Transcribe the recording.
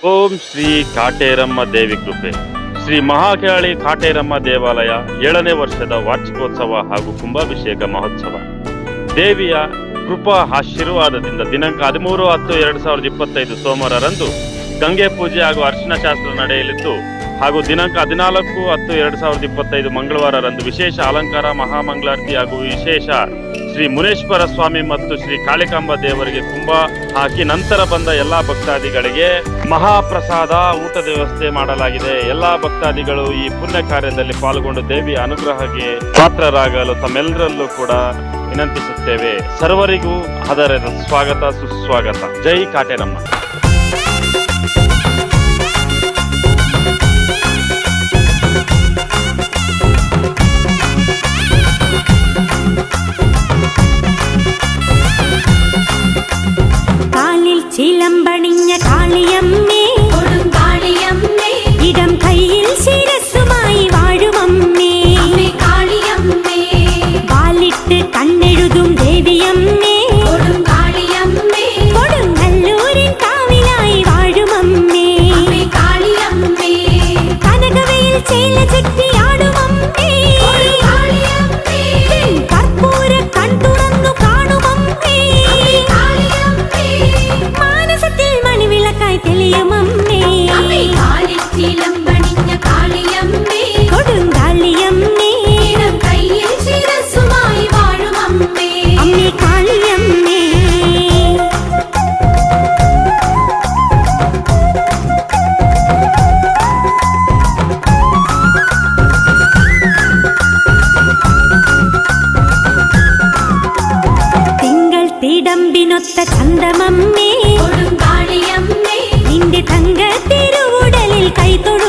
ಓಂ ಶ್ರೀ ಕಾಟೇರಮ್ಮ ದೇವಿ ಕೃಪೆ. ಶ್ರೀ ಮಹಾಕಾಳಿ ಕಾಟೇರಮ್ಮ ದೇವಾಲಯ 7ನೇ ವರ್ಷದ ವಾರ್ಷಿಕೋತ್ಸವ ಹಾಗೂ ಕುಂಭಾಭಿಷೇಕ ಮಹೋತ್ಸವ. ದೇವಿಯ ಕೃಪಾ ಆಶೀರ್ವಾದದಿಂದ ದಿನಾಂಕ 13/10/2025 ಸೋಮವಾರರಂದು ಗಂಗೆ ಪೂಜೆ ಹಾಗೂ ಅರ್ಶಿನ ಶಾಸ್ತ್ರ ನಡೆಯಲಿದ್ದು ಹಾಗೂ ದಿನಾಂಕ 14/10/2025 ಮಂಗಳವಾರರಂದು ವಿಶೇಷ ಅಲಂಕಾರ, ಮಹಾಮಂಗಳಾರತಿ ಹಾಗೂ ವಿಶೇಷ ಶ್ರೀ ಮುನೇಶ್ವರ ಸ್ವಾಮಿ ಮತ್ತು ಶ್ರೀ ಕಾಳಿಕಾಂಬ ದೇವರಿಗೆ ಕುಂಭ ಹಾಕಿ ನಂತರ ಬಂದ ಎಲ್ಲಾ ಭಕ್ತಾದಿಗಳಿಗೆ ಮಹಾಪ್ರಸಾದ ಊಟದ ವ್ಯವಸ್ಥೆ ಮಾಡಲಾಗಿದೆ. ಎಲ್ಲಾ ಭಕ್ತಾದಿಗಳು ಈ ಪುಣ್ಯ ಕಾರ್ಯದಲ್ಲಿ ಪಾಲ್ಗೊಂಡು ದೇವಿಯ ಅನುಗ್ರಹಕ್ಕೆ ಪಾತ್ರರಾಗಲು ತಮ್ಮೆಲ್ಲರಲ್ಲೂ ಕೂಡ ವಿನಂತಿಸುತ್ತೇವೆ. ಸರ್ವರಿಗೂ ಆದರದ ಸ್ವಾಗತ, ಸುಸ್ವಾಗತ. ಜೈ ಕಾಟೇರಮ್ಮ. ചിലമ്പണിഞ്ഞ കാളിയമ്മേ, കൊടുങ്കാളിയമ്മേ, ഇടം കയ്യിൽ ശിരസ്സുമായി വാഴുമമ്മേ, കാളിയമ്മേ, വാലിട്ട് കണ്ണെഴുതും ദേവിയമ്മേ, കൊടുങ്കാളിയമ്മേ, കൊടുങ്ങല്ലൂരിൻ കാവിലായി വാഴുമമ്മേ, കാളിയമ്മേ, കനകവയിൽ ചേല ചുറ്റിയാടുമമ്മേ, കാളിയമ്മേ, കർപ്പൂര കൺ തുറന്നു കാണുമമ്മേ, മാനസത്തിൽ മണിവിളക്കായി തെളിയുമമ്മേ, ചിലമ്പണിഞ്ഞ കാളിയമ്മേ, കൊടുങ്കാളിയമ്മേ, കയ്യിൽ ശിരസ്സുമായി വാഴുമമ്മേ, അമ്മേ കാളിയമ്മേ. തിങ്കൾ തിടമ്പിനൊത്ത ചന്തമമ്മേ, കൊടുങ്കാളിയമ്മേ, നിന്റെ തങ്ക തിരുവുടലിൽ കൈതൊഴു